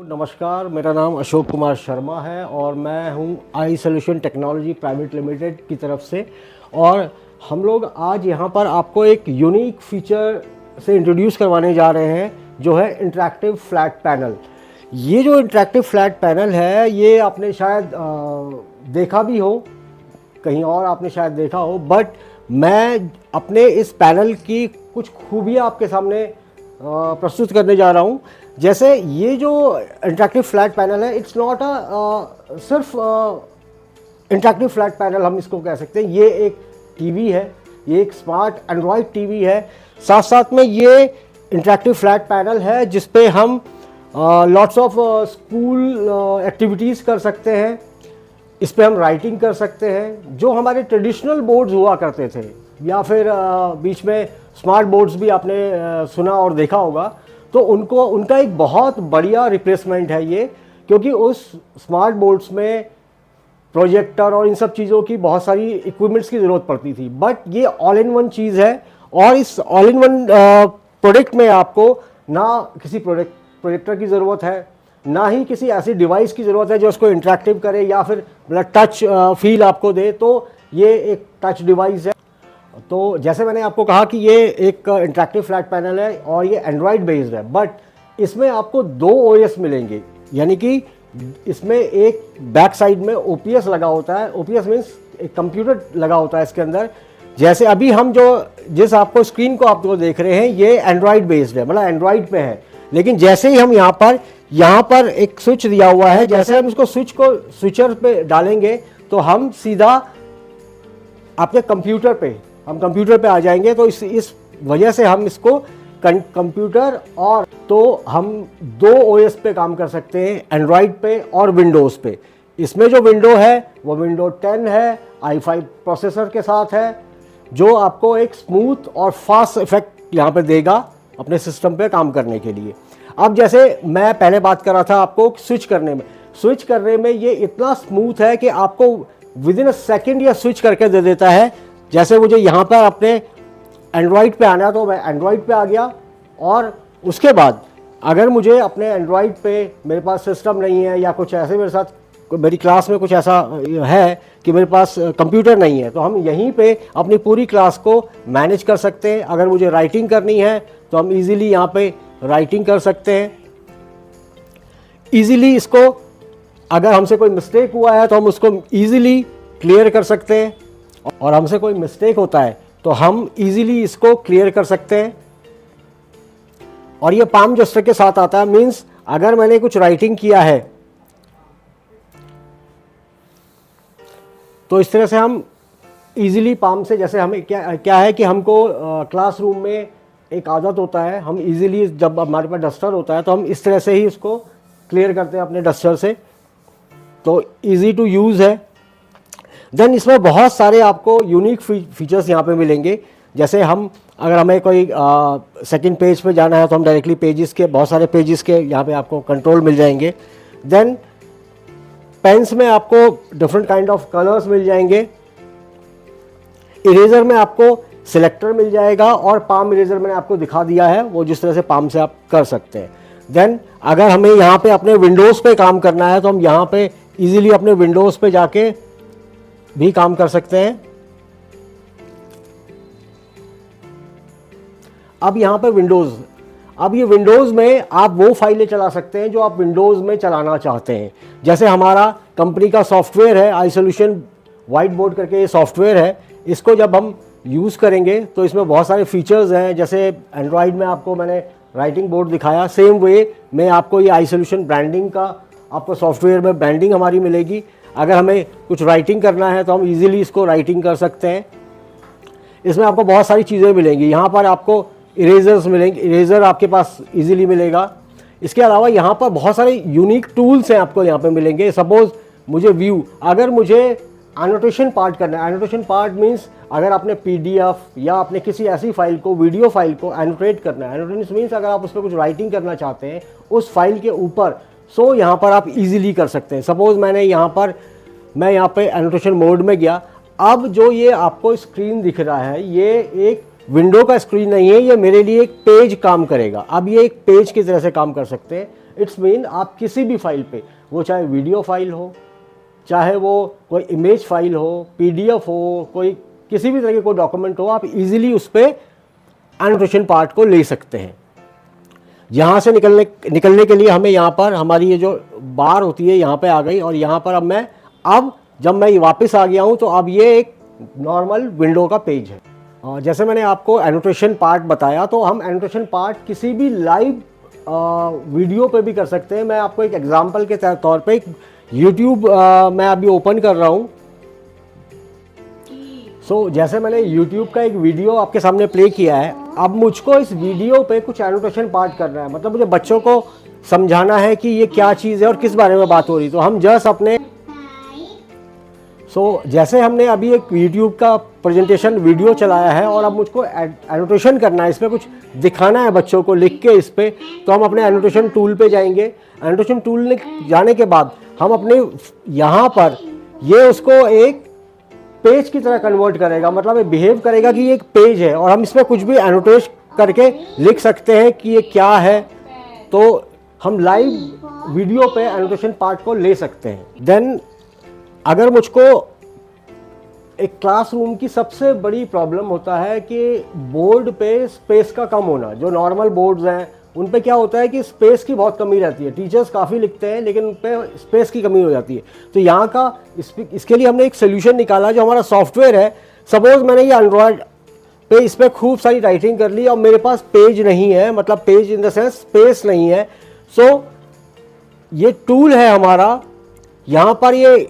नमस्कार, मेरा नाम अशोक कुमार शर्मा है और मैं हूं आई सॉल्यूशन टेक्नोलॉजी प्राइवेट लिमिटेड की तरफ से। और हम लोग आज यहां पर आपको एक यूनिक फीचर से इंट्रोड्यूस करवाने जा रहे हैं, जो है इंटरैक्टिव फ्लैट पैनल। ये जो इंटरैक्टिव फ्लैट पैनल है, ये आपने शायद देखा भी हो, कहीं और आपने शायद देखा हो, बट मैं अपने इस पैनल की कुछ खूबियाँ आपके सामने प्रस्तुत करने जा रहा हूँ। जैसे ये जो इंटरैक्टिव फ्लैट पैनल है, इट्स नॉट सिर्फ इंटरैक्टिव फ्लैट पैनल हम इसको कह सकते हैं। ये एक टीवी है, ये एक स्मार्ट एंड्रॉयड टीवी है। साथ साथ में ये इंटरैक्टिव फ्लैट पैनल है जिस पे हम लॉट्स ऑफ स्कूल एक्टिविटीज़ कर सकते हैं। इस पे हम राइटिंग कर सकते हैं। जो हमारे ट्रेडिशनल बोर्ड्स हुआ करते थे, या फिर बीच में स्मार्ट बोर्ड्स भी आपने सुना और देखा होगा, तो उनका एक बहुत बढ़िया रिप्लेसमेंट है ये, क्योंकि उस स्मार्ट बोर्ड्स में प्रोजेक्टर और इन सब चीज़ों की बहुत सारी इक्विपमेंट्स की ज़रूरत पड़ती थी। बट ये ऑल इन वन चीज़ है, और इस ऑल इन वन प्रोडक्ट में आपको ना किसी प्रोजेक्टर की ज़रूरत है, ना ही किसी ऐसी डिवाइस की ज़रूरत है जो उसको इंटरैक्टिव करे या फिर टच फील आपको दे। तो ये एक टच डिवाइस है। तो जैसे मैंने आपको कहा कि ये एक इंटरैक्टिव फ्लैट पैनल है और ये एंड्रॉयड बेस्ड है, बट इसमें आपको 2 OS मिलेंगे। यानी कि इसमें एक बैक साइड में OPS लगा होता है। OPS मीन्स एक कंप्यूटर लगा होता है इसके अंदर। जैसे अभी हम जिस आपको स्क्रीन को आप जो देख रहे हैं, ये एंड्रॉयड बेस्ड है, मतलब एंड्रॉयड पे है। लेकिन जैसे ही हम यहाँ पर एक स्विच दिया हुआ है, जैसे हम इसको स्विचर पे डालेंगे तो हम सीधा अपने कंप्यूटर पे आ जाएंगे। तो इस वजह से हम इसको कंप्यूटर और तो हम 2 OS पे काम कर सकते हैं, एंड्रॉयड पे और विंडोज़ पे। इसमें जो विंडो है वो विंडो 10 है, i5 प्रोसेसर के साथ है, जो आपको एक स्मूथ और फास्ट इफेक्ट यहाँ पे देगा अपने सिस्टम पे काम करने के लिए। अब जैसे मैं पहले बात कर रहा था आपको स्विच करने में ये इतना स्मूथ है कि आपको विद इन अ सेकेंड ये स्विच करके दे देता है। जैसे मुझे यहाँ पर अपने एंड्रॉयड पे आना है तो मैं एंड्रॉयड पे आ गया, और उसके बाद अगर मुझे अपने एंड्रॉयड पे मेरे पास सिस्टम नहीं है, या कुछ ऐसे मेरे साथ मेरी क्लास में कुछ ऐसा है कि मेरे पास कंप्यूटर नहीं है, तो हम यहीं पे अपनी पूरी क्लास को मैनेज कर सकते हैं। अगर मुझे राइटिंग करनी है तो हम इजीली यहाँ पे राइटिंग कर सकते हैं। इजीली इसको, अगर हमसे कोई मिस्टेक हुआ है तो हम उसको इजीली क्लियर कर सकते हैं, और हमसे कोई मिस्टेक होता है तो हम इजीली इसको क्लियर कर सकते हैं। और ये पाम जेस्चर के साथ आता है। मींस अगर मैंने कुछ राइटिंग किया है तो इस तरह से हम इजीली पाम से, जैसे हमें क्या है कि हमको क्लासरूम में एक आदत होता है, हम इजीली जब हमारे पास डस्टर होता है तो हम इस तरह से ही उसको क्लियर करते हैं अपने डस्टर से। तो इजी टू यूज़ है। देन इसमें बहुत सारे आपको यूनिक फीचर्स यहाँ पे मिलेंगे। जैसे अगर हमें कोई सेकंड पेज पे जाना है तो हम डायरेक्टली बहुत सारे पेजेस के यहाँ पे आपको कंट्रोल मिल जाएंगे। देन पेन्स में आपको डिफरेंट काइंड ऑफ कलर्स मिल जाएंगे। इरेजर में आपको सिलेक्टर मिल जाएगा, और पाम इरेजर मैंने आपको दिखा दिया है, वो जिस तरह से पाम से आप कर सकते हैं। देन अगर हमें यहाँ पे अपने विंडोज़ पे काम करना है तो हम यहाँ पे इजीली अपने विंडोज़ पे जाके भी काम कर सकते हैं। अब यहाँ पे अब ये विंडोज़ में आप वो फाइलें चला सकते हैं जो आप विंडोज़ में चलाना चाहते हैं। जैसे हमारा कंपनी का सॉफ्टवेयर है, आई सॉल्यूशन व्हाइट बोर्ड करके ये सॉफ्टवेयर है। इसको जब हम यूज़ करेंगे तो इसमें बहुत सारे फीचर्स हैं। जैसे एंड्रॉयड में आपको मैंने राइटिंग बोर्ड दिखाया, सेम वे में आपको ये आई सॉल्यूशन ब्रांडिंग का आपको सॉफ्टवेयर में ब्रांडिंग हमारी मिलेगी। अगर हमें कुछ राइटिंग करना है तो हम इजीली इसको राइटिंग कर सकते हैं। इसमें आपको बहुत सारी चीज़ें मिलेंगी। यहाँ पर आपको इरेजर्स मिलेंगे, इरेजर आपके पास इजीली मिलेगा। इसके अलावा यहाँ पर बहुत सारे यूनिक टूल्स हैं आपको यहाँ पे मिलेंगे। सपोज़ अगर मुझे एनोटेशन पार्ट करना है, एनोटेशन पार्ट मीन्स अगर आपने PDF या आपने किसी ऐसी फाइल को, वीडियो फाइल को एनोटेट करना है। एनोटेशन मीन्स अगर आप उस पर कुछ राइटिंग करना चाहते हैं उस फाइल के ऊपर, सो यहाँ पर आप इजीली कर सकते हैं। सपोज़ मैं यहाँ पे एनोटेशन मोड में गया। अब जो ये आपको स्क्रीन दिख रहा है, ये एक विंडो का स्क्रीन नहीं है, ये मेरे लिए एक पेज काम करेगा। अब ये एक पेज की तरह से काम कर सकते हैं। इट्स मीन आप किसी भी फाइल पे, वो चाहे वीडियो फाइल हो, चाहे वो कोई इमेज फाइल हो, पीडीएफ हो, कोई किसी भी तरह के कोई डॉक्यूमेंट हो, आप इजीली उस पर एनोटेशन पार्ट को ले सकते हैं। यहाँ से निकलने के लिए हमें यहाँ पर हमारी ये जो बार होती है यहाँ पे आ गई, और यहाँ पर अब जब मैं वापस आ गया हूँ तो अब ये एक नॉर्मल विंडो का पेज है। और जैसे मैंने आपको एनोटेशन पार्ट बताया, तो हम एनोटेशन पार्ट किसी भी लाइव वीडियो पे भी कर सकते हैं। मैं आपको एक एग्जांपल के तौर पे यूट्यूब मैं अभी ओपन कर रहा हूँ। जैसे मैंने यूट्यूब का एक वीडियो आपके सामने प्ले किया है, अब मुझको इस वीडियो पे कुछ एनोटेशन पार्ट करना है, मतलब मुझे बच्चों को समझाना है कि ये क्या चीज़ है और किस बारे में बात हो रही। तो हम जस्ट अपने जैसे हमने अभी एक यूट्यूब का प्रेजेंटेशन वीडियो चलाया है और अब मुझको एनोटेशन करना है, इसमें कुछ दिखाना है बच्चों को लिख के इस पर, तो हम अपने एनोटेशन टूल पे जाएंगे। एनोटेशन टूल में जाने के बाद हम अपने यहाँ पर ये उसको एक पेज की तरह कन्वर्ट करेगा, मतलब ये बिहेव करेगा कि ये एक पेज है और हम इसमें कुछ भी एनोटेट करके लिख सकते हैं कि ये क्या है। तो हम लाइव वीडियो पे एनोटेशन पार्ट को ले सकते हैं। देन अगर मुझको एक क्लासरूम की सबसे बड़ी प्रॉब्लम होता है कि बोर्ड पे स्पेस का कम होना। जो नॉर्मल बोर्ड्स हैं उन पे क्या होता है कि स्पेस की बहुत कमी रहती है, टीचर्स काफ़ी लिखते हैं लेकिन उन पे स्पेस की कमी हो जाती है। तो यहाँ का इसके लिए हमने एक सोल्यूशन निकाला जो हमारा सॉफ्टवेयर है। सपोज मैंने ये एंड्रॉयड पे इस पर खूब सारी राइटिंग कर ली और मेरे पास पेज नहीं है, मतलब page in the sense space नहीं है। सो ये टूल है हमारा, यहाँ पर ये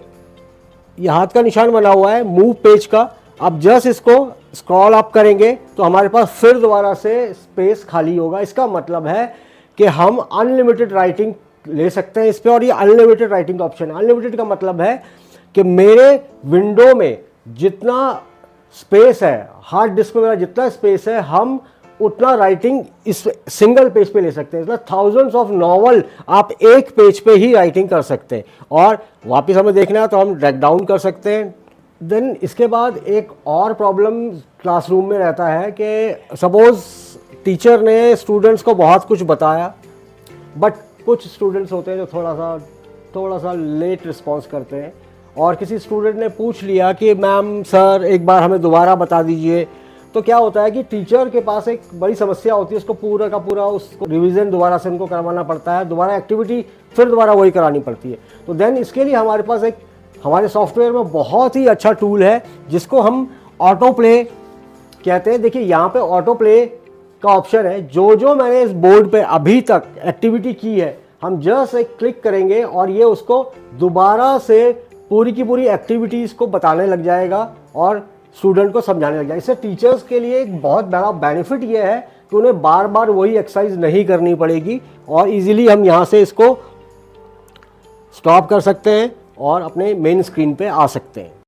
हाथ का निशान बना हुआ है मूव पेज का। अब जस्ट इसको स्क्रॉल अप करेंगे तो हमारे पास फिर दोबारा से स्पेस खाली होगा। इसका मतलब है कि हम अनलिमिटेड राइटिंग ले सकते हैं इस पे, और ये अनलिमिटेड राइटिंग का ऑप्शन है। अनलिमिटेड का मतलब है कि मेरे विंडो में जितना स्पेस है, हार्ड डिस्क में मेरा जितना स्पेस है, हम उतना राइटिंग इस सिंगल पेज पे ले सकते हैं। मतलब थाउजेंड्स ऑफ नॉवल आप एक पेज पे ही राइटिंग कर सकते हैं। और वापस हमें देखना है तो हम ड्रैग डाउन कर सकते हैं। देन इसके बाद एक और प्रॉब्लम क्लासरूम में रहता है कि सपोज टीचर ने स्टूडेंट्स को बहुत कुछ बताया, बट कुछ स्टूडेंट्स होते हैं जो थोड़ा सा लेट रिस्पॉन्स करते हैं, और किसी स्टूडेंट ने पूछ लिया कि मैम सर एक बार हमें दोबारा बता दीजिए। तो क्या होता है कि टीचर के पास एक बड़ी समस्या होती है, उसको पूरा का पूरा उसको रिवीजन दोबारा से उनको करवाना पड़ता है, दोबारा एक्टिविटी फिर दोबारा वही करानी पड़ती है। तो देन इसके लिए हमारे पास एक हमारे सॉफ्टवेयर में बहुत ही अच्छा टूल है जिसको हम ऑटो प्ले कहते हैं। देखिए यहाँ पे ऑटो प्ले का ऑप्शन है। जो मैंने इस बोर्ड पे अभी तक एक्टिविटी की है, हम जस्ट एक क्लिक करेंगे और ये उसको दोबारा से पूरी की पूरी एक्टिविटीज़ को बताने लग जाएगा और स्टूडेंट को समझाने लग जाएगा। इससे टीचर्स के लिए एक बहुत बड़ा बेनिफिट ये है कि उन्हें बार बार वही एक्सरसाइज नहीं करनी पड़ेगी और इजीली हम यहाँ से इसको स्टॉप कर सकते हैं और अपने मेन स्क्रीन पे आ सकते हैं।